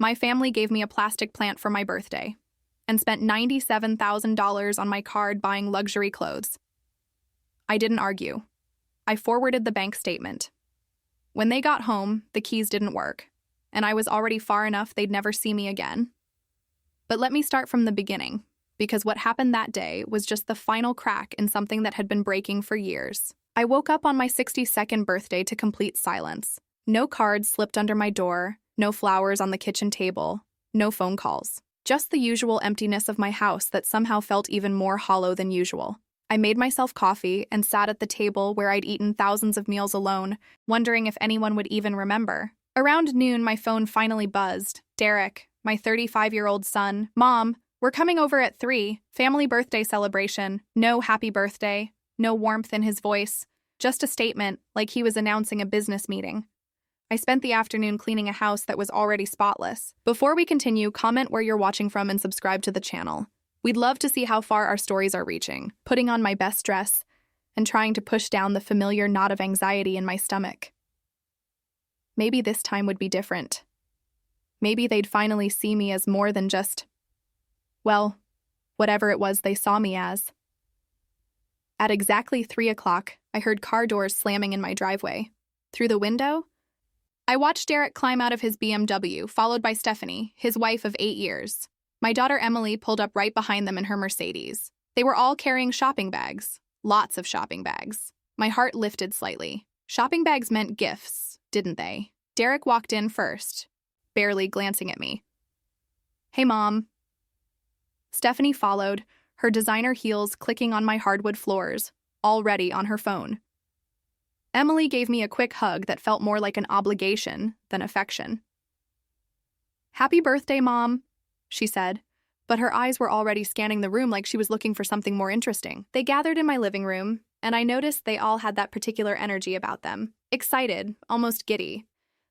My family gave me a plastic plant for my birthday and spent $97,000 on my card buying luxury clothes. I didn't argue. I forwarded the bank statement. When they got home, the keys didn't work, and I was already far enough they'd never see me again. But let me start from the beginning, because what happened that day was just the final crack in something that had been breaking for years. I woke up on my 62nd birthday to complete silence. No cards slipped under my door, no flowers on the kitchen table, no phone calls. Just the usual emptiness of my house that somehow felt even more hollow than usual. I made myself coffee and sat at the table where I'd eaten thousands of meals alone, wondering if anyone would even remember. Around noon, my phone finally buzzed. Derek, my 35-year-old son. Mom, we're coming over at 3. Family birthday celebration. No happy birthday. No warmth in his voice. Just a statement, like he was announcing a business meeting. I spent the afternoon cleaning a house that was already spotless. Before we continue, comment where you're watching from and subscribe to the channel. We'd love to see how far our stories are reaching, putting on my best dress, and trying to push down the familiar knot of anxiety in my stomach. Maybe this time would be different. Maybe they'd finally see me as more than just, well, whatever it was they saw me as. At exactly 3 o'clock, I heard car doors slamming in my driveway. Through the window, I watched Derek climb out of his BMW, followed by Stephanie, his wife of 8 years. My daughter Emily pulled up right behind them in her Mercedes. They were all carrying shopping bags. Lots of shopping bags. My heart lifted slightly. Shopping bags meant gifts, didn't they? Derek walked in first, barely glancing at me. Hey, Mom. Stephanie followed, her designer heels clicking on my hardwood floors, already on her phone. Emily gave me a quick hug that felt more like an obligation than affection. Happy birthday, Mom, she said, but her eyes were already scanning the room like she was looking for something more interesting. They gathered in my living room, and I noticed they all had that particular energy about them. Excited, almost giddy.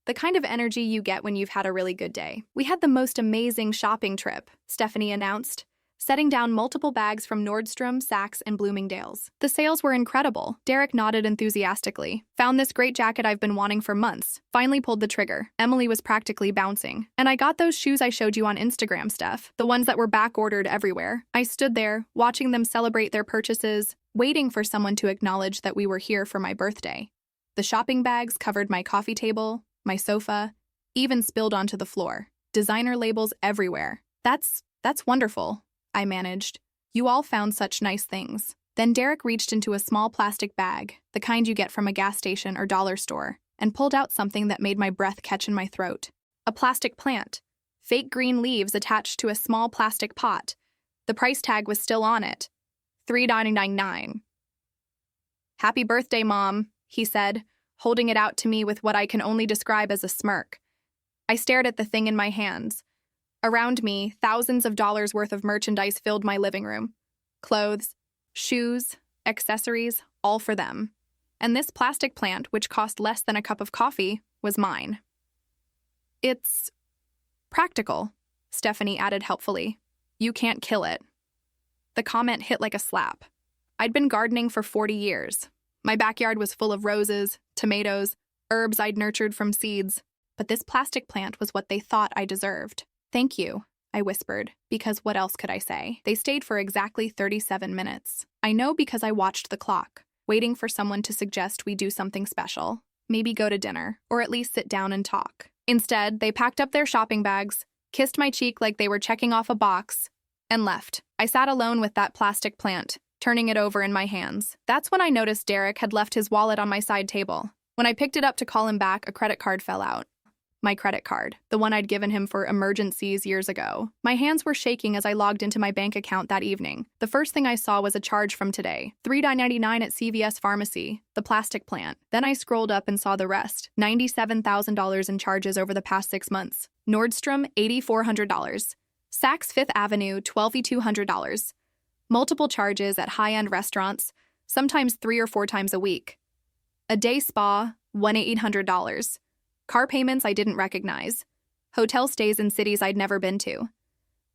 The kind of energy you get when you've had a really good day. We had the most amazing shopping trip, Stephanie announced, setting down multiple bags from Nordstrom, Saks, and Bloomingdale's. The sales were incredible. Derek nodded enthusiastically. Found this great jacket I've been wanting for months. Finally pulled the trigger. Emily was practically bouncing. And I got those shoes I showed you on Instagram, Steph. The ones that were back-ordered everywhere. I stood there, watching them celebrate their purchases, waiting for someone to acknowledge that we were here for my birthday. The shopping bags covered my coffee table, my sofa, even spilled onto the floor. Designer labels everywhere. That's wonderful, I managed. You all found such nice things. Then Derek reached into a small plastic bag, the kind you get from a gas station or dollar store, and pulled out something that made my breath catch in my throat. A plastic plant. Fake green leaves attached to a small plastic pot. The price tag was still on it. $3.99. Happy birthday, Mom, he said, holding it out to me with what I can only describe as a smirk. I stared at the thing in my hands. Around me, thousands of dollars worth of merchandise filled my living room. Clothes, shoes, accessories, all for them. And this plastic plant, which cost less than a cup of coffee, was mine. It's practical, Stephanie added helpfully. You can't kill it. The comment hit like a slap. I'd been gardening for 40 years. My backyard was full of roses, tomatoes, herbs I'd nurtured from seeds, but this plastic plant was what they thought I deserved. Thank you, I whispered, because what else could I say? They stayed for exactly 37 minutes. I know because I watched the clock, waiting for someone to suggest we do something special, maybe go to dinner, or at least sit down and talk. Instead, they packed up their shopping bags, kissed my cheek like they were checking off a box, and left. I sat alone with that plastic plant, turning it over in my hands. That's when I noticed Derek had left his wallet on my side table. When I picked it up to call him back, a credit card fell out. My credit card, the one I'd given him for emergencies years ago. My hands were shaking as I logged into my bank account that evening. The first thing I saw was a charge from today. $3.99 at CVS Pharmacy, the plastic plant. Then I scrolled up and saw the rest. $97,000 in charges over the past 6 months. Nordstrom, $8,400. Saks Fifth Avenue, $12,200. Multiple charges at high-end restaurants, sometimes 3 or 4 times a week. A day spa, $1,800. Car payments I didn't recognize. Hotel stays in cities I'd never been to.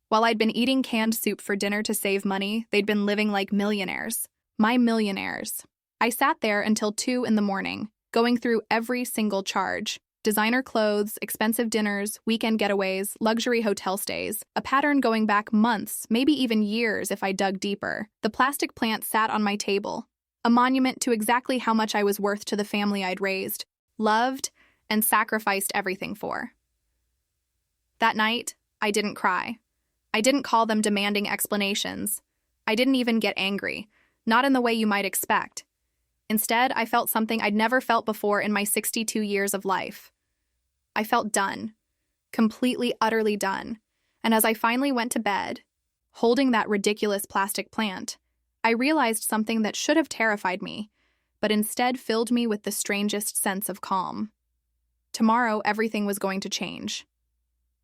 While I'd been eating canned soup for dinner to save money, they'd been living like millionaires. My millionaires. I sat there until 2 in the morning, going through every single charge. Designer clothes, expensive dinners, weekend getaways, luxury hotel stays, a pattern going back months, maybe even years if I dug deeper. The plastic plant sat on my table, a monument to exactly how much I was worth to the family I'd raised, loved, and sacrificed everything for. That night, I didn't cry. I didn't call them demanding explanations. I didn't even get angry, not in the way you might expect. Instead, I felt something I'd never felt before in my 62 years of life. I felt done, completely, utterly done. And as I finally went to bed, holding that ridiculous plastic plant, I realized something that should have terrified me, but instead filled me with the strangest sense of calm. Tomorrow, everything was going to change.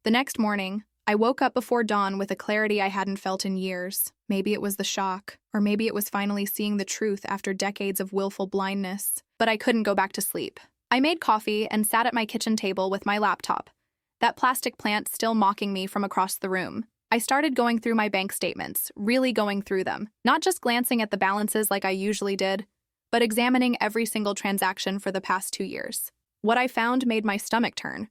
The next morning, I woke up before dawn with a clarity I hadn't felt in years. Maybe it was the shock, or maybe it was finally seeing the truth after decades of willful blindness. But I couldn't go back to sleep. I made coffee and sat at my kitchen table with my laptop, that plastic plant still mocking me from across the room. I started going through my bank statements, really going through them, not just glancing at the balances like I usually did, but examining every single transaction for the past 2 years. What I found made my stomach turn.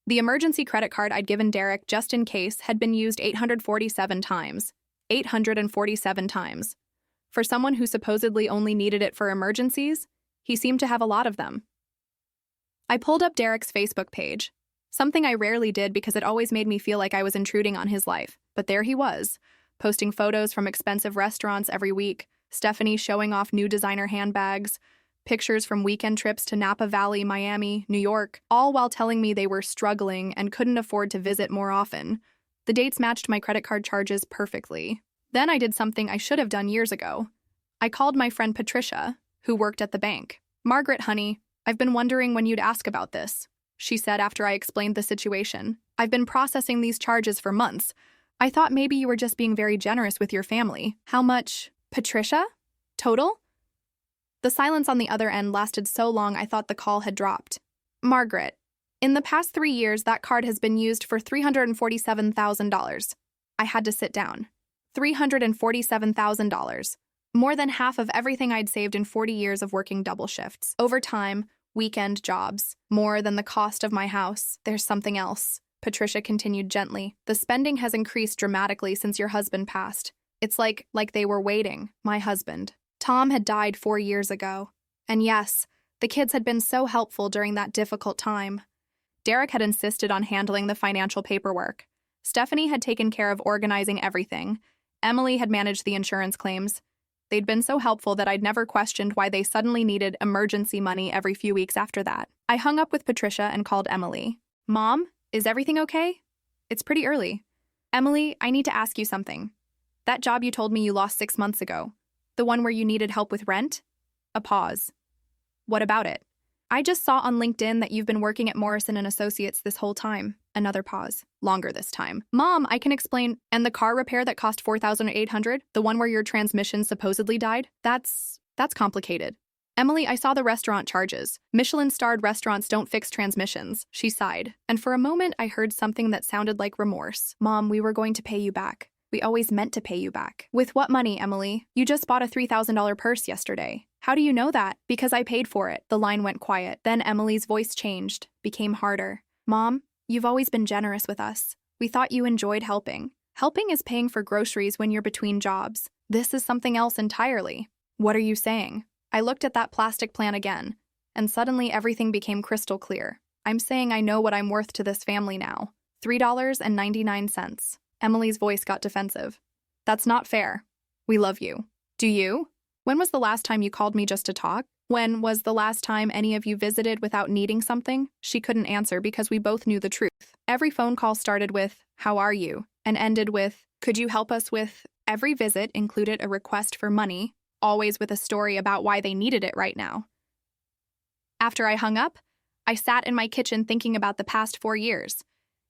The emergency credit card I'd given Derek just in case had been used 847 times. 847 times. For someone who supposedly only needed it for emergencies, he seemed to have a lot of them. I pulled up Derek's Facebook page, something I rarely did because it always made me feel like I was intruding on his life. But there he was, posting photos from expensive restaurants every week, Stephanie showing off new designer handbags, pictures from weekend trips to Napa Valley, Miami, New York, all while telling me they were struggling and couldn't afford to visit more often. The dates matched my credit card charges perfectly. Then I did something I should have done years ago. I called my friend Patricia, who worked at the bank. "Margaret, honey, I've been wondering when you'd ask about this," she said after I explained the situation. "I've been processing these charges for months. I thought maybe you were just being very generous with your family." "How much, Patricia? Total?" The silence on the other end lasted so long I thought the call had dropped. "Margaret, in the past 3 years, that card has been used for $347,000. I had to sit down. $347,000. More than half of everything I'd saved in 40 years of working double shifts. Overtime, weekend jobs. More than the cost of my house. There's something else," Patricia continued gently. "The spending has increased dramatically since your husband passed. It's like they were waiting, my husband. Tom had died 4 years ago. And yes, the kids had been so helpful during that difficult time. Derek had insisted on handling the financial paperwork. Stephanie had taken care of organizing everything. Emily had managed the insurance claims. They'd been so helpful that I'd never questioned why they suddenly needed emergency money every few weeks after that. I hung up with Patricia and called Emily. "Mom, is everything okay? It's pretty early." "Emily, I need to ask you something. That job you told me you lost 6 months ago, the one where you needed help with rent?" A pause. "What about it?" "I just saw on LinkedIn that you've been working at Morrison & Associates this whole time." Another pause. Longer this time. "Mom, I can explain." "And the car repair that cost $4,800, the one where your transmission supposedly died? That's complicated." "Emily, I saw the restaurant charges. Michelin-starred restaurants don't fix transmissions." She sighed. And for a moment, I heard something that sounded like remorse. "Mom, we were going to pay you back. We always meant to pay you back." "With what money, Emily? You just bought a $3,000 purse yesterday." "How do you know that?" "Because I paid for it." The line went quiet. Then Emily's voice changed, became harder. "Mom, you've always been generous with us. We thought you enjoyed helping. Helping is paying for groceries when you're between jobs. This is something else entirely." "What are you saying?" I looked at that plastic plant again, and suddenly everything became crystal clear. "I'm saying I know what I'm worth to this family now. $3.99. Emily's voice got defensive. "That's not fair. We love you." "Do you? When was the last time you called me just to talk? When was the last time any of you visited without needing something?" She couldn't answer because we both knew the truth. Every phone call started with, "How are you?" and ended with, "Could you help us with?" Every visit included a request for money, always with a story about why they needed it right now. After I hung up, I sat in my kitchen thinking about the past 4 years.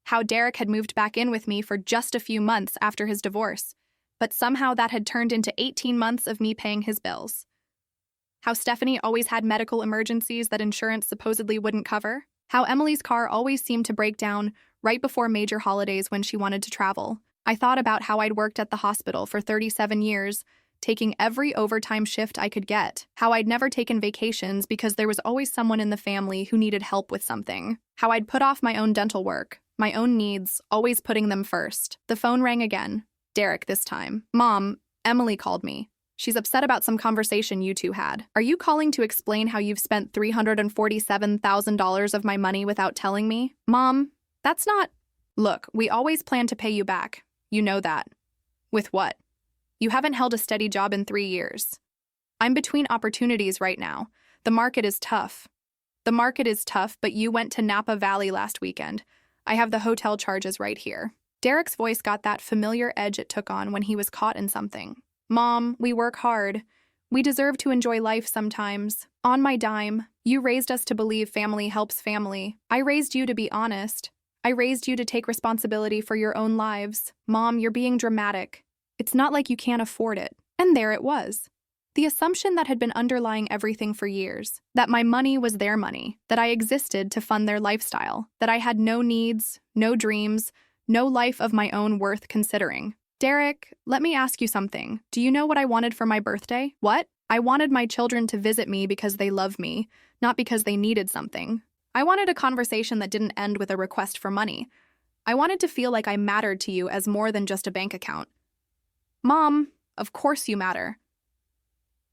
How Derek had moved back in with me for just a few months after his divorce, but somehow that had turned into 18 months of me paying his bills. How Stephanie always had medical emergencies that insurance supposedly wouldn't cover. How Emily's car always seemed to break down right before major holidays when she wanted to travel. I thought about how I'd worked at the hospital for 37 years, taking every overtime shift I could get. How I'd never taken vacations because there was always someone in the family who needed help with something. How I'd put off my own dental work, my own needs, always putting them first. The phone rang again. Derek this time. Mom, Emily called me. She's upset about some conversation you two had. Are you calling to explain how you've spent $347,000 of my money without telling me? Mom, that's not... Look, we always plan to pay you back. You know that. With what? You haven't held a steady job in 3 years. I'm between opportunities right now. The market is tough. The market is tough, but you went to Napa Valley last weekend. I have the hotel charges right here. Derek's voice got that familiar edge it took on when he was caught in something. Mom, we work hard. We deserve to enjoy life sometimes. On my dime, you raised us to believe family helps family. I raised you to be honest. I raised you to take responsibility for your own lives. Mom, you're being dramatic. It's not like you can't afford it. And there it was. The assumption that had been underlying everything for years, that my money was their money, that I existed to fund their lifestyle, that I had no needs, no dreams, no life of my own worth considering. Derek, let me ask you something. Do you know what I wanted for my birthday? What? I wanted my children to visit me because they love me, not because they needed something. I wanted a conversation that didn't end with a request for money. I wanted to feel like I mattered to you as more than just a bank account. Mom, of course you matter.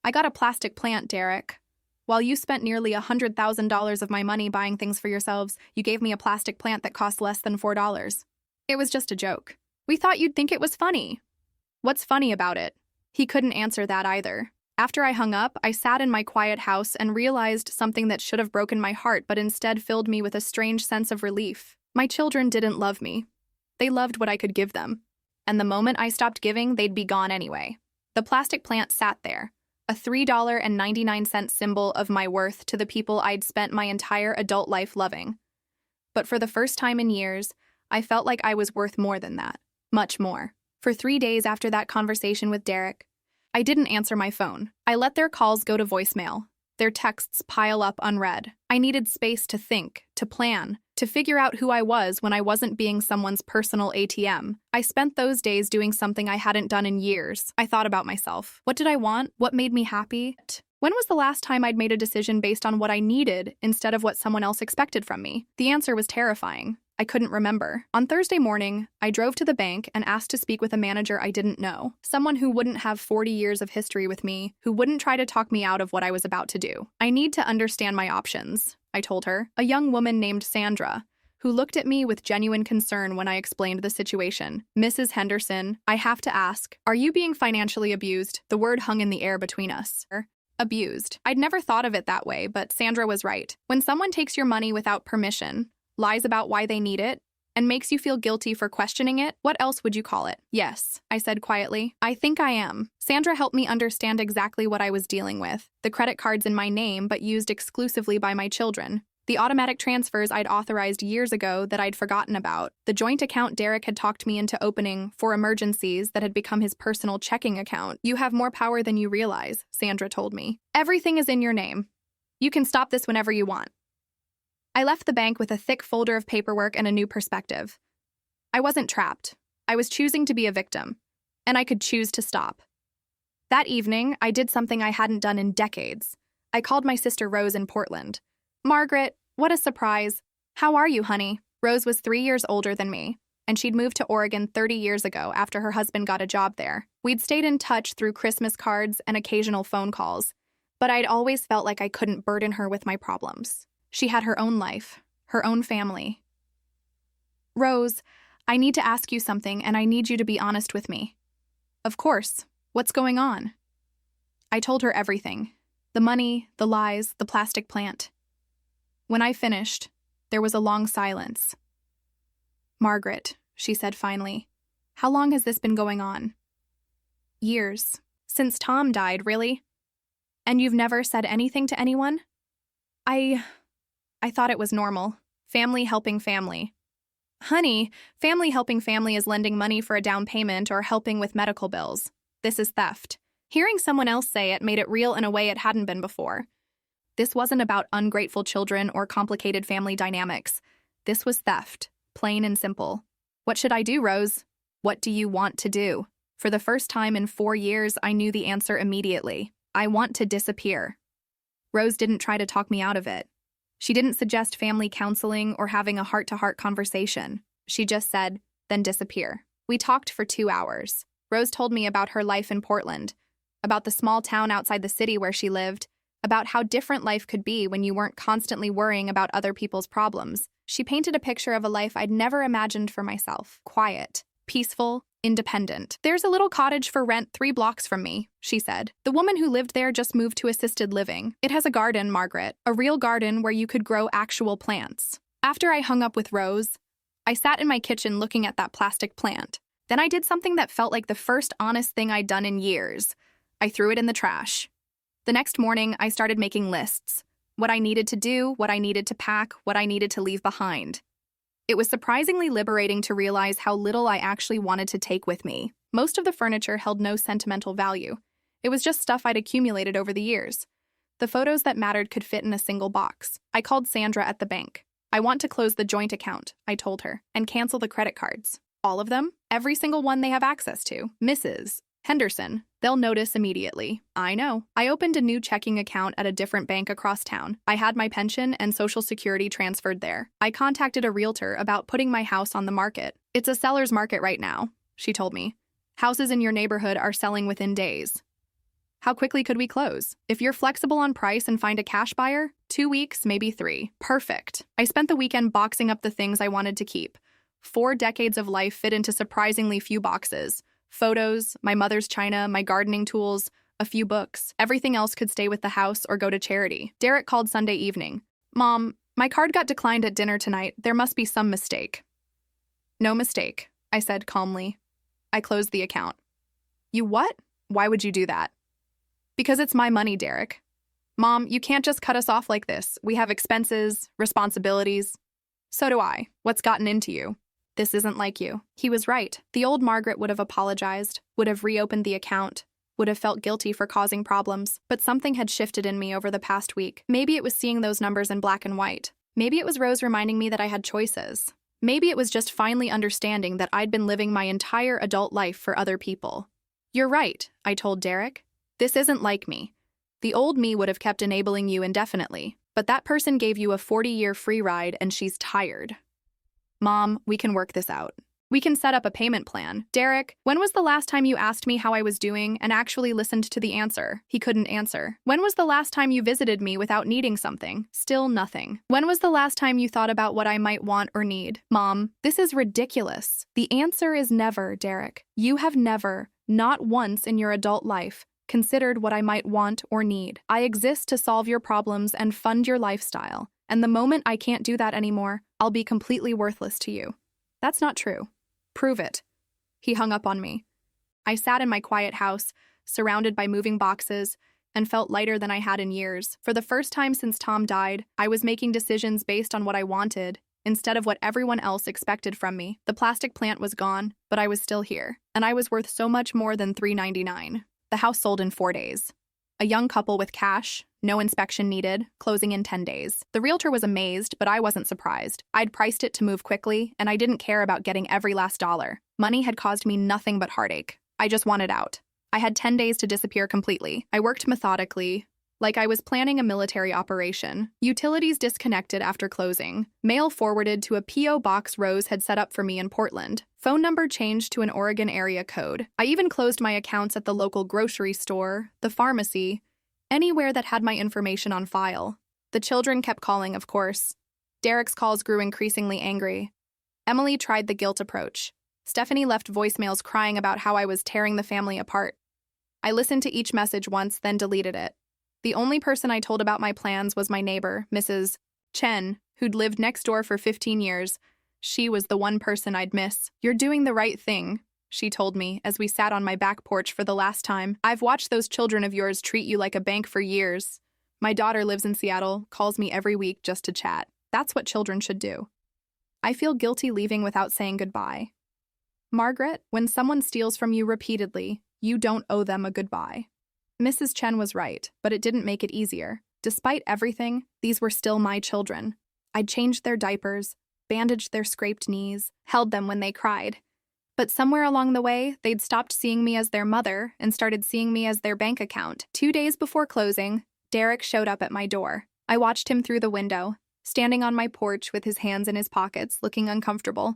I got a plastic plant, Derek. While you spent nearly $100,000 of my money buying things for yourselves, you gave me a plastic plant that cost less than $4. It was just a joke. We thought you'd think it was funny. What's funny about it? He couldn't answer that either. After I hung up, I sat in my quiet house and realized something that should have broken my heart but instead filled me with a strange sense of relief. My children didn't love me. They loved what I could give them. And the moment I stopped giving, they'd be gone anyway. The plastic plant sat there, a $3.99 symbol of my worth to the people I'd spent my entire adult life loving. But for the first time in years, I felt like I was worth more than that. Much more. For 3 days after that conversation with Derek, I didn't answer my phone. I let their calls go to voicemail, their texts pile up unread. I needed space to think, to plan, to figure out who I was when I wasn't being someone's personal ATM. I spent those days doing something I hadn't done in years. I thought about myself. What did I want? What made me happy? When was the last time I'd made a decision based on what I needed instead of what someone else expected from me? The answer was terrifying. I couldn't remember. On Thursday morning, I drove to the bank and asked to speak with a manager I didn't know, someone who wouldn't have 40 years of history with me, who wouldn't try to talk me out of what I was about to do. I need to understand my options, I told her, a young woman named Sandra, who looked at me with genuine concern when I explained the situation. Mrs. Henderson, I have to ask, are you being financially abused? The word hung in the air between us. Abused. I'd never thought of it that way, but Sandra was right. When someone takes your money without permission, lies about why they need it, and makes you feel guilty for questioning it, what else would you call it? Yes, I said quietly. I think I am. Sandra helped me understand exactly what I was dealing with. The credit cards in my name, but used exclusively by my children. The automatic transfers I'd authorized years ago that I'd forgotten about. The joint account Derek had talked me into opening for emergencies that had become his personal checking account. You have more power than you realize, Sandra told me. Everything is in your name. You can stop this whenever you want. I left the bank with a thick folder of paperwork and a new perspective. I wasn't trapped. I was choosing to be a victim, and I could choose to stop. That evening, I did something I hadn't done in decades. I called my sister Rose in Portland. Margaret, what a surprise. How are you, honey? Rose was 3 years older than me, and she'd moved to Oregon 30 years ago after her husband got a job there. We'd stayed in touch through Christmas cards and occasional phone calls, but I'd always felt like I couldn't burden her with my problems. She had her own life, her own family. Rose, I need to ask you something, and I need you to be honest with me. Of course. What's going on? I told her everything. The money, the lies, the plastic plant. When I finished, there was a long silence. Margaret, she said finally, how long has this been going on? Years. Since Tom died, really? And you've never said anything to anyone? I thought it was normal. Family helping family. Honey, family helping family is lending money for a down payment or helping with medical bills. This is theft. Hearing someone else say it made it real in a way it hadn't been before. This wasn't about ungrateful children or complicated family dynamics. This was theft, plain and simple. What should I do, Rose? What do you want to do? For the first time in 4 years, I knew the answer immediately. I want to disappear. Rose didn't try to talk me out of it. She didn't suggest family counseling or having a heart-to-heart conversation. She just said, then disappear. We talked for 2 hours. Rose told me about her life in Portland, about the small town outside the city where she lived, about how different life could be when you weren't constantly worrying about other people's problems. She painted a picture of a life I'd never imagined for myself. Quiet, peaceful, independent. There's a little cottage for rent 3 blocks from me, she said. The woman who lived there just moved to assisted living. It has a garden, Margaret, a real garden where you could grow actual plants. After I hung up with Rose, I sat in my kitchen looking at that plastic plant. Then I did something that felt like the first honest thing I'd done in years. I threw it in the trash. The next morning, I started making lists. What I needed to do, what I needed to pack, what I needed to leave behind. It was surprisingly liberating to realize how little I actually wanted to take with me. Most of the furniture held no sentimental value. It was just stuff I'd accumulated over the years. The photos that mattered could fit in a single box. I called Sandra at the bank. I want to close the joint account, I told her, and cancel the credit cards. All of them? Every single one they have access to. Mrs. Henderson. They'll notice immediately. I know. I opened a new checking account at a different bank across town. I had my pension and Social Security transferred there. I contacted a realtor about putting my house on the market. It's a seller's market right now, she told me. Houses in your neighborhood are selling within days. How quickly could we close? If you're flexible on price and find a cash buyer, 2 weeks, maybe 3. Perfect. I spent the weekend boxing up the things I wanted to keep. 4 decades of life fit into surprisingly few boxes. Photos, my mother's china, my gardening tools, a few books. Everything else could stay with the house or go to charity. Derek called Sunday evening. Mom, my card got declined at dinner tonight. There must be some mistake. No mistake, I said calmly. I closed the account. You what? Why would you do that? Because it's my money, Derek. Mom, you can't just cut us off like this. We have expenses, responsibilities. So do I. What's gotten into you? This isn't like you. He was right. The old Margaret would have apologized, would have reopened the account, would have felt guilty for causing problems. But something had shifted in me over the past week. Maybe it was seeing those numbers in black and white. Maybe it was Rose reminding me that I had choices. Maybe it was just finally understanding that I'd been living my entire adult life for other people. You're right, I told Derek. This isn't like me. The old me would have kept enabling you indefinitely, but that person gave you a 40-year free ride and she's tired. Mom, we can work this out. We can set up a payment plan. Derek, when was the last time you asked me how I was doing and actually listened to the answer? He couldn't answer. When was the last time you visited me without needing something? Still nothing. When was the last time you thought about what I might want or need? Mom, this is ridiculous. The answer is never, Derek. You have never, not once in your adult life, considered what I might want or need. I exist to solve your problems and fund your lifestyle. And the moment I can't do that anymore, I'll be completely worthless to you. That's not true. Prove it. He hung up on me. I sat in my quiet house, surrounded by moving boxes, and felt lighter than I had in years. For the first time since Tom died, I was making decisions based on what I wanted, instead of what everyone else expected from me. The plastic plant was gone, but I was still here, and I was worth so much more than $3.99. The house sold in 4 days. A young couple with cash, no inspection needed, closing in 10 days. The realtor was amazed, but I wasn't surprised. I'd priced it to move quickly, and I didn't care about getting every last dollar. Money had caused me nothing but heartache. I just wanted out. I had 10 days to disappear completely. I worked methodically, like I was planning a military operation. Utilities disconnected after closing. Mail forwarded to a P.O. box Rose had set up for me in Portland. Phone number changed to an Oregon area code. I even closed my accounts at the local grocery store, the pharmacy, anywhere that had my information on file. The children kept calling, of course. Derek's calls grew increasingly angry. Emily tried the guilt approach. Stephanie left voicemails crying about how I was tearing the family apart. I listened to each message once, then deleted it. The only person I told about my plans was my neighbor, Mrs. Chen, who'd lived next door for 15 years. She was the one person I'd miss. You're doing the right thing, she told me as we sat on my back porch for the last time. I've watched those children of yours treat you like a bank for years. My daughter lives in Seattle, calls me every week just to chat. That's what children should do. I feel guilty leaving without saying goodbye. Margaret, when someone steals from you repeatedly, you don't owe them a goodbye. Mrs. Chen was right, but it didn't make it easier. Despite everything, these were still my children. I'd changed their diapers, bandaged their scraped knees, held them when they cried. But somewhere along the way, they'd stopped seeing me as their mother and started seeing me as their bank account. 2 days before closing, Derek showed up at my door. I watched him through the window, standing on my porch with his hands in his pockets, looking uncomfortable.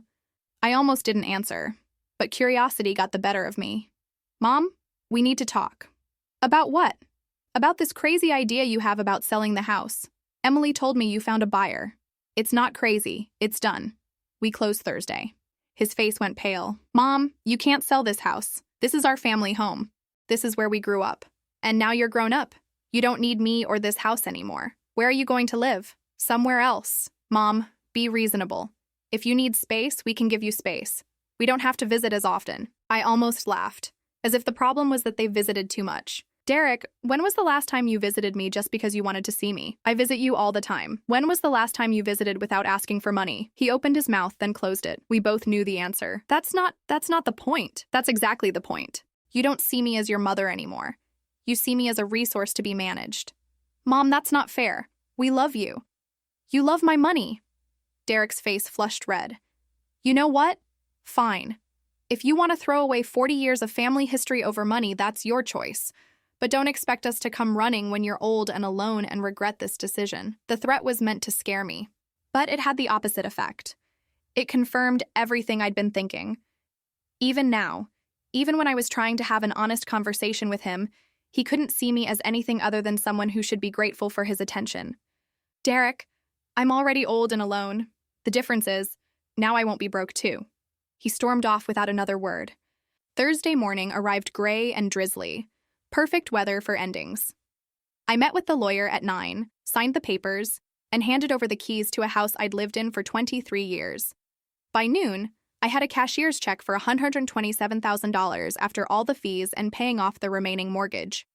I almost didn't answer, but curiosity got the better of me. "Mom, we need to talk." "About what?" "About this crazy idea you have about selling the house. Emily told me you found a buyer." "It's not crazy. It's done. We close Thursday." His face went pale. "Mom, you can't sell this house. This is our family home. This is where we grew up. And now you're grown up. You don't need me or this house anymore. Where are you going to live? Somewhere else." "Mom, be reasonable. If you need space, we can give you space. We don't have to visit as often." I almost laughed, as if the problem was that they visited too much. "Derek, when was the last time you visited me just because you wanted to see me? I visit you all the time. When was the last time you visited without asking for money?" He opened his mouth, then closed it. We both knew the answer. That's not the point. That's exactly the point. You don't see me as your mother anymore. You see me as a resource to be managed." "Mom, that's not fair. We love you. You love my money." Derek's face flushed red. "You know what? Fine. If you want to throw away 40 years of family history over money, that's your choice. But don't expect us to come running when you're old and alone and regret this decision." The threat was meant to scare me, but it had the opposite effect. It confirmed everything I'd been thinking. Even now, even when I was trying to have an honest conversation with him, he couldn't see me as anything other than someone who should be grateful for his attention. "Derek, I'm already old and alone. The difference is, now I won't be broke too." He stormed off without another word. Thursday morning arrived gray and drizzly. Perfect weather for endings. I met with the lawyer at 9, signed the papers, and handed over the keys to a house I'd lived in for 23 years. By noon, I had a cashier's check for $127,000 after all the fees and paying off the remaining mortgage.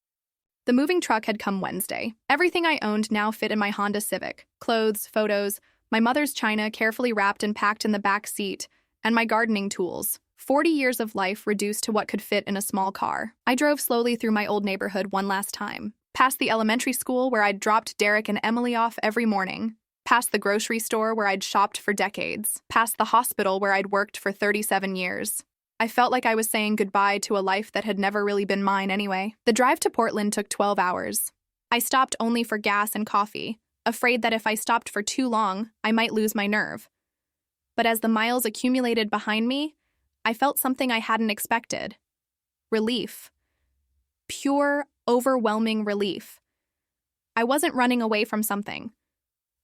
The moving truck had come Wednesday. Everything I owned now fit in my Honda Civic. Clothes, photos, my mother's china carefully wrapped and packed in the back seat, and my gardening tools. 40 years of life reduced to what could fit in a small car. I drove slowly through my old neighborhood one last time, past the elementary school where I'd dropped Derek and Emily off every morning, past the grocery store where I'd shopped for decades, past the hospital where I'd worked for 37 years. I felt like I was saying goodbye to a life that had never really been mine anyway. The drive to Portland took 12 hours. I stopped only for gas and coffee, afraid that if I stopped for too long, I might lose my nerve. But as the miles accumulated behind me, I felt something I hadn't expected. Relief. Pure, overwhelming relief. I wasn't running away from something.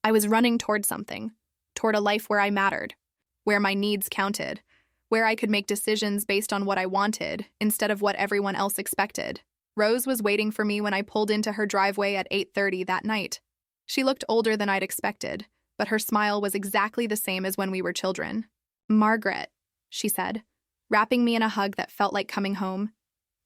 I was running toward something, toward a life where I mattered, where my needs counted, where I could make decisions based on what I wanted instead of what everyone else expected. Rose was waiting for me when I pulled into her driveway at 8:30 that night. She looked older than I'd expected, but her smile was exactly the same as when we were children. "Margaret," she said, wrapping me in a hug that felt like coming home.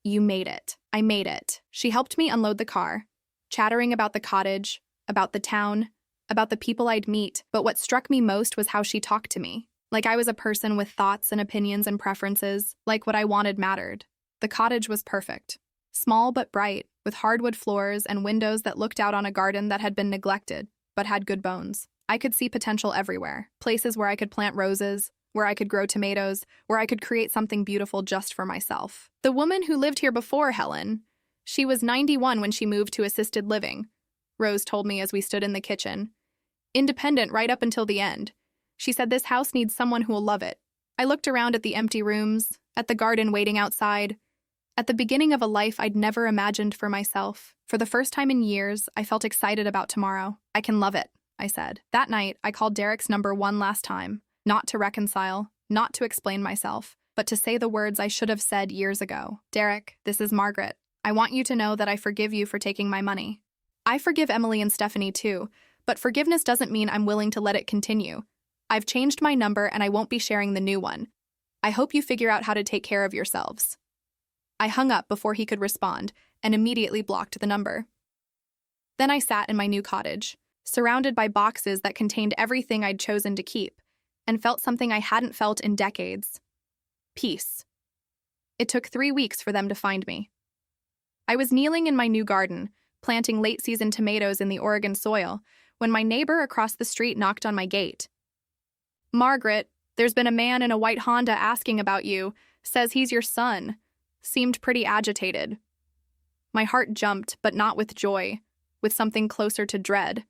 "You made it. I made it." She helped me unload the car, chattering about the cottage, about the town, about the people I'd meet, but what struck me most was how she talked to me, like I was a person with thoughts and opinions and preferences, like what I wanted mattered. The cottage was perfect. Small but bright, with hardwood floors and windows that looked out on a garden that had been neglected, but had good bones. I could see potential everywhere, places where I could plant roses, where I could grow tomatoes, where I could create something beautiful just for myself. The woman who lived here before Helen, she was 91 when she moved to assisted living, Rose told me as we stood in the kitchen. Independent right up until the end. She said this house needs someone who will love it. I looked around at the empty rooms, at the garden waiting outside, at the beginning of a life I'd never imagined for myself. For the first time in years, I felt excited about tomorrow. "I can love it," I said. That night, I called Derek's number one last time. Not to reconcile, not to explain myself, but to say the words I should have said years ago. "Derek, this is Margaret. I want you to know that I forgive you for taking my money. I forgive Emily and Stephanie too, but forgiveness doesn't mean I'm willing to let it continue. I've changed my number and I won't be sharing the new one. I hope you figure out how to take care of yourselves." I hung up before he could respond and immediately blocked the number. Then I sat in my new cottage, surrounded by boxes that contained everything I'd chosen to keep, and felt something I hadn't felt in decades. Peace. It took 3 weeks for them to find me. I was kneeling in my new garden, planting late-season tomatoes in the Oregon soil, when my neighbor across the street knocked on my gate. "Margaret, there's been a man in a white Honda asking about you. Says he's your son. Seemed pretty agitated. My heart jumped, but not with joy, with something closer to dread.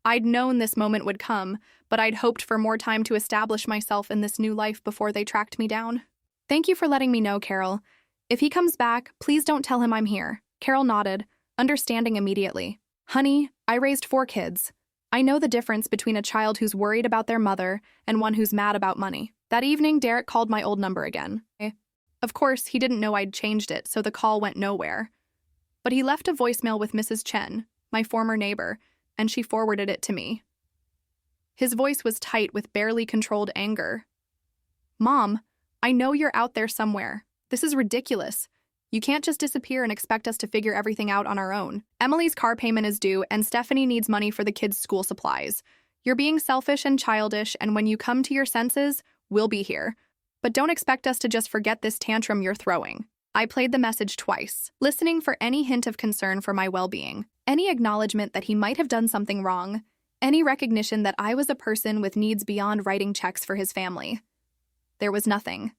I'd known this moment would come, but I'd hoped for more time to establish myself in this new life before they tracked me down. Thank you for letting me know, Carol. If he comes back, please don't tell him I'm here. Carol nodded, understanding immediately. Honey, I raised 4 kids. I know the difference between a child who's worried about their mother and one who's mad about money. That evening, Derek called my old number again. Of course, he didn't know I'd changed it, so the call went nowhere. But he left a voicemail with Mrs. Chen, my former neighbor, and she forwarded it to me. His voice was tight with barely controlled anger. Mom, I know you're out there somewhere. This is ridiculous. You can't just disappear and expect us to figure everything out on our own. Emily's car payment is due, and Stephanie needs money for the kids' school supplies. You're being selfish and childish, and when you come to your senses, we'll be here. But don't expect us to just forget this tantrum you're throwing. I played the message twice, listening for any hint of concern for my well-being, any acknowledgement that he might have done something wrong, any recognition that I was a person with needs beyond writing checks for his family. There was nothing.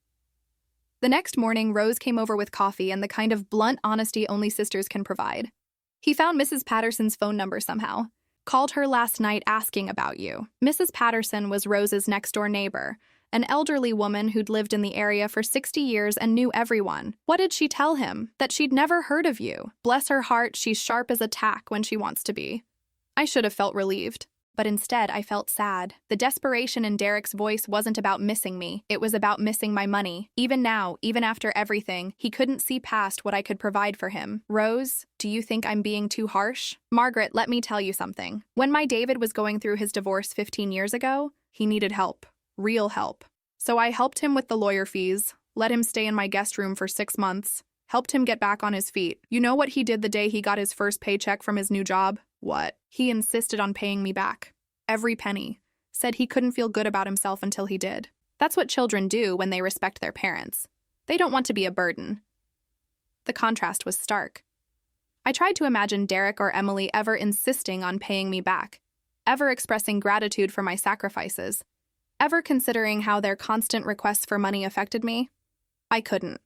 The next morning, Rose came over with coffee and the kind of blunt honesty only sisters can provide. He found Mrs. Patterson's phone number somehow. Called her last night asking about you. Mrs. Patterson was Rose's next-door neighbor, an elderly woman who'd lived in the area for 60 years and knew everyone. What did she tell him? That she'd never heard of you. Bless her heart, she's sharp as a tack when she wants to be. I should have felt relieved. But instead, I felt sad. The desperation in Derek's voice wasn't about missing me. It was about missing my money. Even now, even after everything, he couldn't see past what I could provide for him. Rose, do you think I'm being too harsh? Margaret, let me tell you something. When my David was going through his divorce 15 years ago, he needed help. Real help. So I helped him with the lawyer fees, let him stay in my guest room for 6 months, helped him get back on his feet. You know what he did the day he got his first paycheck from his new job? What? He insisted on paying me back. Every penny. Said he couldn't feel good about himself until he did. That's what children do when they respect their parents. They don't want to be a burden. The contrast was stark. I tried to imagine Derek or Emily ever insisting on paying me back, ever expressing gratitude for my sacrifices, ever considering how their constant requests for money affected me. I couldn't.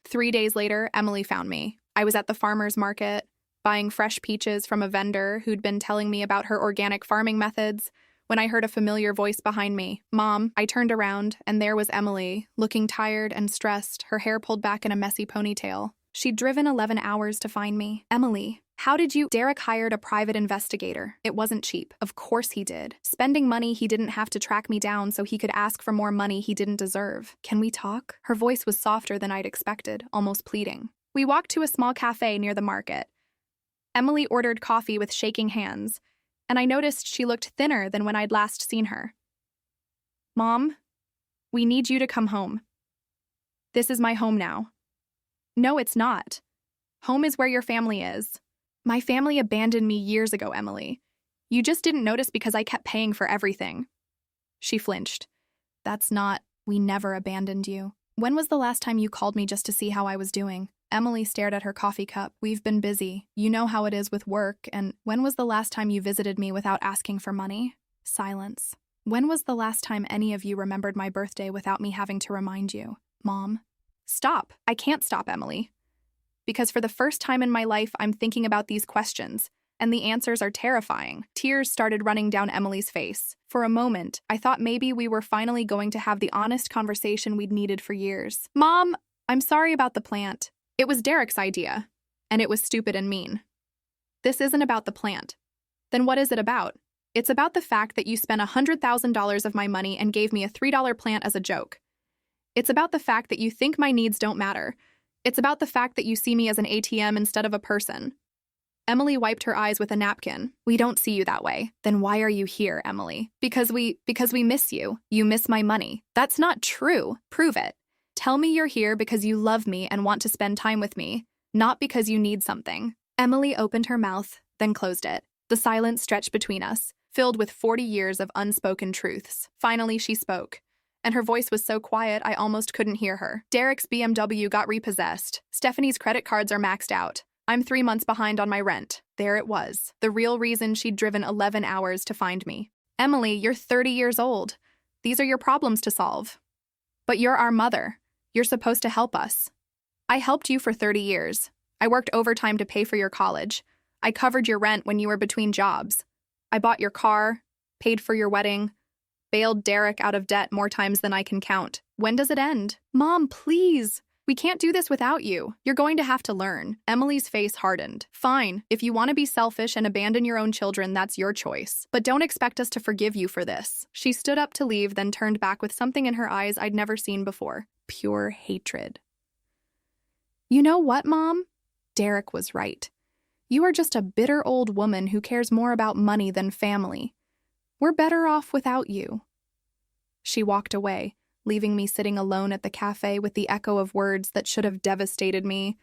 3 days later, Emily found me. I was at the farmer's market, buying fresh peaches from a vendor who'd been telling me about her organic farming methods, when I heard a familiar voice behind me. Mom, I turned around, and there was Emily, looking tired and stressed, her hair pulled back in a messy ponytail. She'd driven 11 hours to find me. Emily, how did you— Derek hired a private investigator. It wasn't cheap. Of course he did. Spending money he didn't have to track me down so he could ask for more money he didn't deserve. Can we talk? Her voice was softer than I'd expected, almost pleading. We walked to a small cafe near the market. Emily ordered coffee with shaking hands, and I noticed she looked thinner than when I'd last seen her. Mom, we need you to come home. This is my home now. No, it's not. Home is where your family is. My family abandoned me years ago, Emily. You just didn't notice because I kept paying for everything. She flinched. That's not— we never abandoned you. When was the last time you called me just to see how I was doing? Emily stared at her coffee cup. We've been busy. You know how it is with work, and when was the last time you visited me without asking for money? Silence. When was the last time any of you remembered my birthday without me having to remind you? Mom? Stop. I can't stop, Emily. Because for the first time in my life, I'm thinking about these questions, and the answers are terrifying. Tears started running down Emily's face. For a moment, I thought maybe we were finally going to have the honest conversation we'd needed for years. Mom, I'm sorry about the plant. It was Derek's idea, and it was stupid and mean. This isn't about the plant. Then what is it about? It's about the fact that you spent $100,000 of my money and gave me a $3 plant as a joke. It's about the fact that you think my needs don't matter. It's about the fact that you see me as an ATM instead of a person. Emily wiped her eyes with a napkin. We don't see you that way. Then why are you here, Emily? Because we miss you. You miss my money. That's not true. Prove it. Tell me you're here because you love me and want to spend time with me, not because you need something. Emily opened her mouth, then closed it. The silence stretched between us, filled with 40 years of unspoken truths. Finally, she spoke, and her voice was so quiet I almost couldn't hear her. Derek's BMW got repossessed. Stephanie's credit cards are maxed out. I'm 3 months behind on my rent. There it was, the real reason she'd driven 11 hours to find me. Emily, you're 30 years old. These are your problems to solve. But you're our mother. You're supposed to help us. I helped you for 30 years. I worked overtime to pay for your college. I covered your rent when you were between jobs. I bought your car, paid for your wedding, bailed Derek out of debt more times than I can count. When does it end? Mom, please. We can't do this without you. You're going to have to learn. Emily's face hardened. Fine, if you want to be selfish and abandon your own children, that's your choice. But don't expect us to forgive you for this. She stood up to leave, then turned back with something in her eyes I'd never seen before. Pure hatred. You know what, Mom? Derek was right. You are just a bitter old woman who cares more about money than family. We're better off without you. She walked away, leaving me sitting alone at the cafe with the echo of words that should have devastated me,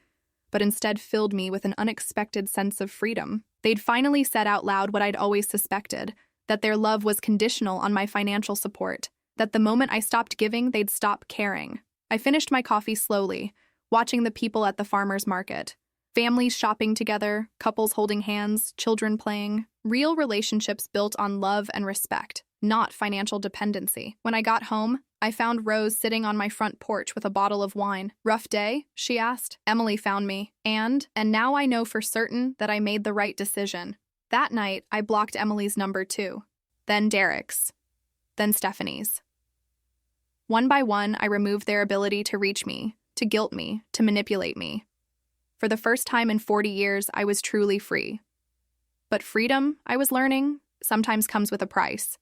but instead filled me with an unexpected sense of freedom. They'd finally said out loud what I'd always suspected, that their love was conditional on my financial support, that the moment I stopped giving, they'd stop caring. I finished my coffee slowly, watching the people at the farmer's market. Families shopping together, couples holding hands, children playing. Real relationships built on love and respect, not financial dependency. When I got home, I found Rose sitting on my front porch with a bottle of wine. Rough day? She asked. Emily found me. And now I know for certain that I made the right decision. That night, I blocked Emily's number too. Then Derek's. Then Stephanie's. One by one, I removed their ability to reach me, to guilt me, to manipulate me. For the first time in 40 years, I was truly free. But freedom, I was learning, sometimes comes with a price.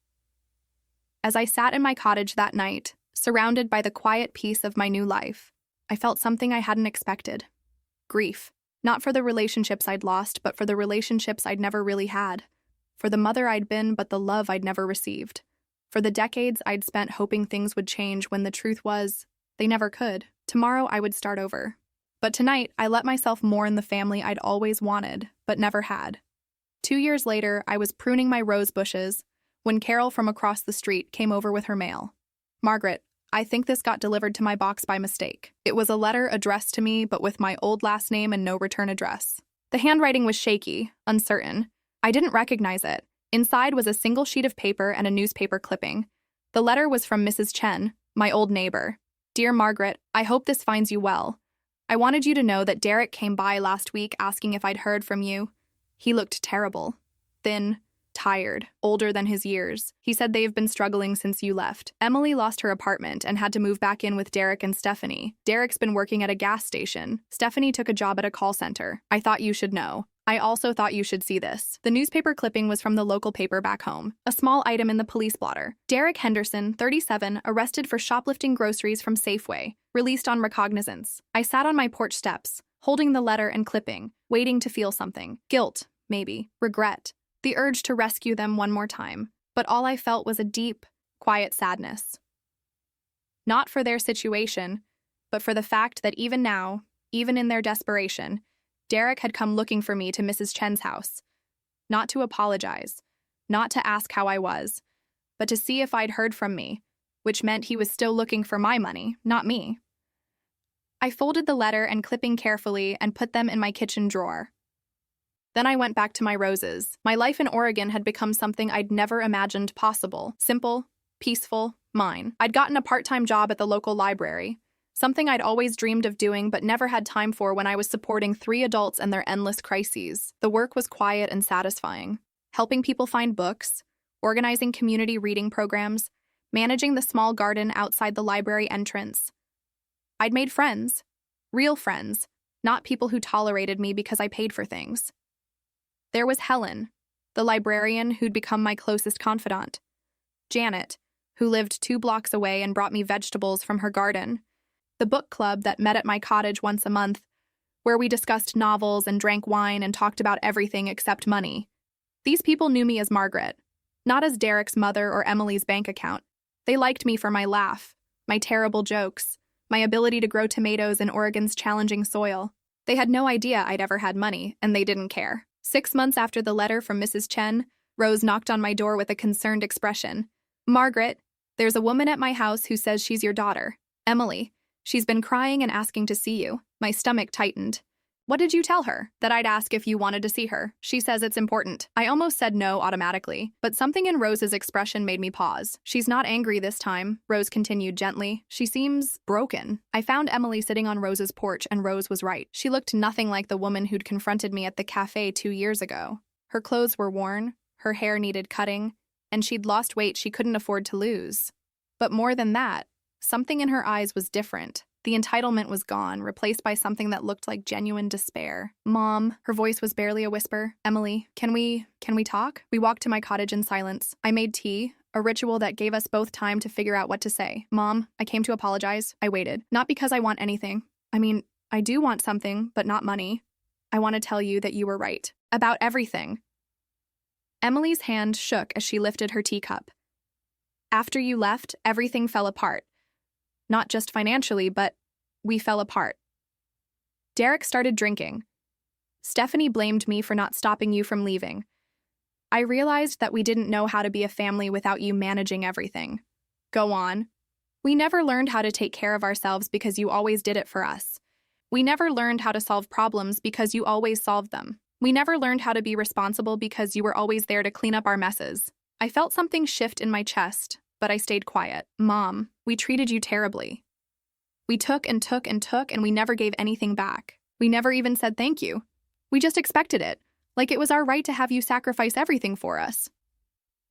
As I sat in my cottage that night, surrounded by the quiet peace of my new life, I felt something I hadn't expected. Grief. Not for the relationships I'd lost, but for the relationships I'd never really had. For the mother I'd been, but the love I'd never received. For the decades I'd spent hoping things would change when the truth was, they never could. Tomorrow I would start over. But tonight, I let myself mourn the family I'd always wanted, but never had. 2 years later, I was pruning my rose bushes when Carol from across the street came over with her mail. Margaret, I think this got delivered to my box by mistake. It was a letter addressed to me, but with my old last name and no return address. The handwriting was shaky, uncertain. I didn't recognize it. Inside was a single sheet of paper and a newspaper clipping. The letter was from Mrs. Chen, my old neighbor. Dear Margaret, I hope this finds you well. I wanted you to know that Derek came by last week asking if I'd heard from you. He looked terrible. Thin, tired, older than his years. He said they've been struggling since you left. Emily lost her apartment and had to move back in with Derek and Stephanie. Derek's been working at a gas station. Stephanie took a job at a call center. I thought you should know. I also thought you should see this. The newspaper clipping was from the local paper back home, a small item in the police blotter. Derek Henderson, 37, arrested for shoplifting groceries from Safeway, released on recognizance. I sat on my porch steps, holding the letter and clipping, waiting to feel something. Guilt, maybe. Regret. The urge to rescue them one more time. But all I felt was a deep, quiet sadness. Not for their situation, but for the fact that even now, even in their desperation, Derek had come looking for me to Mrs. Chen's house. Not to apologize, not to ask how I was, but to see if I'd heard from me, which meant he was still looking for my money, not me. I folded the letter and clipping carefully and put them in my kitchen drawer. Then I went back to my roses. My life in Oregon had become something I'd never imagined possible. Simple, peaceful, mine. I'd gotten a part-time job at the local library. Something I'd always dreamed of doing but never had time for when I was supporting 3 adults and their endless crises. The work was quiet and satisfying. Helping people find books, organizing community reading programs, managing the small garden outside the library entrance. I'd made friends. Real friends, not people who tolerated me because I paid for things. There was Helen, the librarian who'd become my closest confidant. Janet, who lived 2 blocks away and brought me vegetables from her garden. The book club that met at my cottage once a month, where we discussed novels and drank wine and talked about everything except money. These people knew me as Margaret, not as Derek's mother or Emily's bank account. They liked me for my laugh, my terrible jokes, my ability to grow tomatoes in Oregon's challenging soil. They had no idea I'd ever had money, and they didn't care. 6 months after the letter from Mrs. Chen, Rose knocked on my door with a concerned expression. Margaret, there's a woman at my house who says she's your daughter, Emily. She's been crying and asking to see you. My stomach tightened. What did you tell her? That I'd ask if you wanted to see her. She says it's important. I almost said no automatically, but something in Rose's expression made me pause. She's not angry this time, Rose continued gently. She seems broken. I found Emily sitting on Rose's porch, and Rose was right. She looked nothing like the woman who'd confronted me at the cafe 2 years ago. Her clothes were worn, her hair needed cutting, and she'd lost weight she couldn't afford to lose. But more than that, something in her eyes was different. The entitlement was gone, replaced by something that looked like genuine despair. Mom, her voice was barely a whisper. Emily, can we talk? We walked to my cottage in silence. I made tea, a ritual that gave us both time to figure out what to say. Mom, I came to apologize. I waited. Not because I want anything. I mean, I do want something, but not money. I want to tell you that you were right. About everything. Emily's hand shook as she lifted her teacup. After you left, everything fell apart. Not just financially, but we fell apart. Derek started drinking. Stephanie blamed me for not stopping you from leaving. I realized that we didn't know how to be a family without you managing everything. Go on. We never learned how to take care of ourselves because you always did it for us. We never learned how to solve problems because you always solved them. We never learned how to be responsible because you were always there to clean up our messes. I felt something shift in my chest, but I stayed quiet. Mom, we treated you terribly. We took and took and took, and we never gave anything back. We never even said thank you. We just expected it, like it was our right to have you sacrifice everything for us.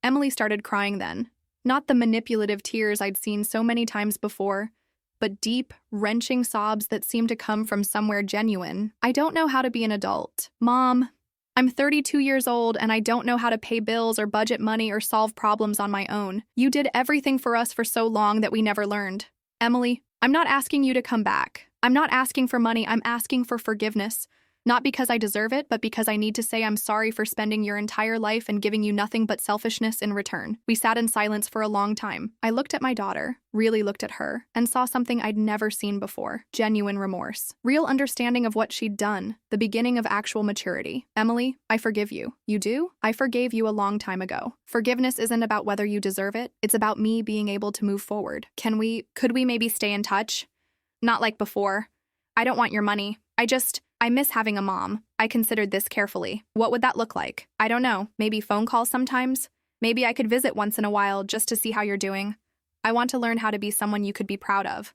Emily started crying then. Not the manipulative tears I'd seen so many times before, but deep, wrenching sobs that seemed to come from somewhere genuine. I don't know how to be an adult. Mom, I'm 32 years old and I don't know how to pay bills or budget money or solve problems on my own. You did everything for us for so long that we never learned. Emily, I'm not asking you to come back. I'm not asking for money, I'm asking for forgiveness. Not because I deserve it, but because I need to say I'm sorry for spending your entire life and giving you nothing but selfishness in return. We sat in silence for a long time. I looked at my daughter, really looked at her, and saw something I'd never seen before. Genuine remorse. Real understanding of what she'd done. The beginning of actual maturity. Emily, I forgive you. You do? I forgave you a long time ago. Forgiveness isn't about whether you deserve it. It's about me being able to move forward. Could we maybe stay in touch? Not like before. I don't want your money. I miss having a mom. I considered this carefully. What would that look like? I don't know. Maybe phone calls sometimes? Maybe I could visit once in a while just to see how you're doing. I want to learn how to be someone you could be proud of.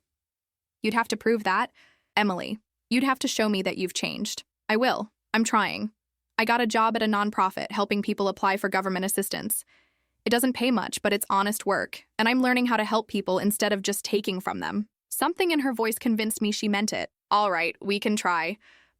You'd have to prove that. Emily, you'd have to show me that you've changed. I will. I'm trying. I got a job at a nonprofit helping people apply for government assistance. It doesn't pay much, but it's honest work, and I'm learning how to help people instead of just taking from them. Something in her voice convinced me she meant it. All right, we can try.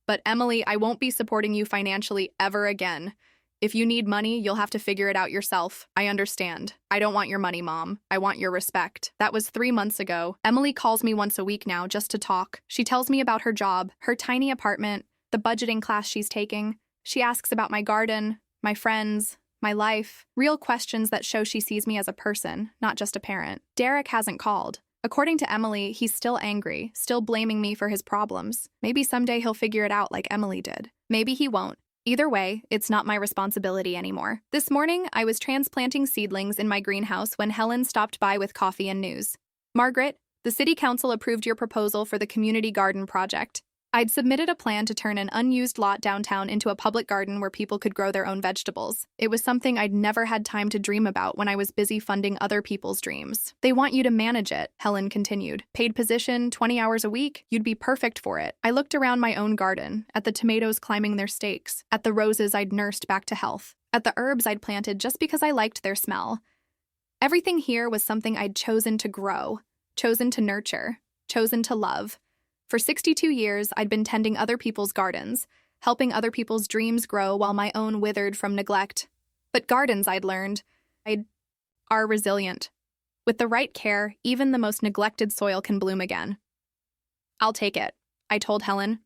But Emily, I won't be supporting you financially ever again. If you need money, you'll have to figure it out yourself. I understand. I don't want your money, Mom. I want your respect. That was 3 months ago. Emily calls me once a week now just to talk. She tells me about her job, her tiny apartment, the budgeting class she's taking. She asks about my garden, my friends, my life. Real questions that show she sees me as a person, not just a parent. Derek hasn't called. According to Emily, he's still angry, still blaming me for his problems. Maybe someday he'll figure it out like Emily did. Maybe he won't. Either way, it's not my responsibility anymore. This morning, I was transplanting seedlings in my greenhouse when Helen stopped by with coffee and news. Margaret, the city council approved your proposal for the community garden project. I'd submitted a plan to turn an unused lot downtown into a public garden where people could grow their own vegetables. It was something I'd never had time to dream about when I was busy funding other people's dreams. They want you to manage it, Helen continued. Paid position, 20 hours a week, you'd be perfect for it. I looked around my own garden, at the tomatoes climbing their stakes, at the roses I'd nursed back to health, at the herbs I'd planted just because I liked their smell. Everything here was something I'd chosen to grow, chosen to nurture, chosen to love. For 62 years, I'd been tending other people's gardens, helping other people's dreams grow while my own withered from neglect. But gardens, I'd learned, are resilient. With the right care, even the most neglected soil can bloom again. I'll take it, I told Helen.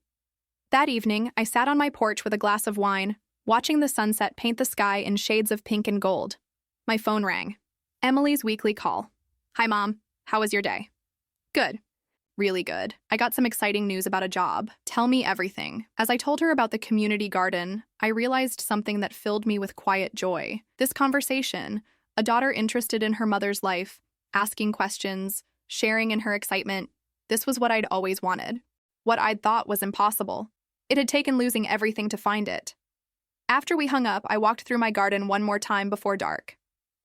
That evening, I sat on my porch with a glass of wine, watching the sunset paint the sky in shades of pink and gold. My phone rang. Emily's weekly call. Hi, Mom. How was your day? Good. Really good. I got some exciting news about a job. Tell me everything. As I told her about the community garden, I realized something that filled me with quiet joy. This conversation, a daughter interested in her mother's life, asking questions, sharing in her excitement, this was what I'd always wanted. What I'd thought was impossible. It had taken losing everything to find it. After we hung up, I walked through my garden one more time before dark.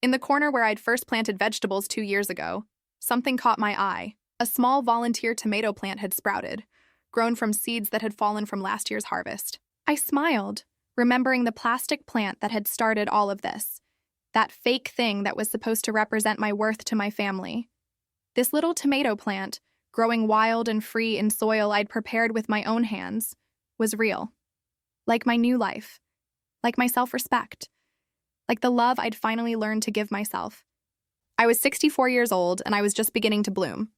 In the corner where I'd first planted vegetables 2 years ago, something caught my eye. A small volunteer tomato plant had sprouted, grown from seeds that had fallen from last year's harvest. I smiled, remembering the plastic plant that had started all of this, that fake thing that was supposed to represent my worth to my family. This little tomato plant, growing wild and free in soil I'd prepared with my own hands, was real. Like my new life. Like my self-respect. Like the love I'd finally learned to give myself. I was 64 years old, and I was just beginning to bloom.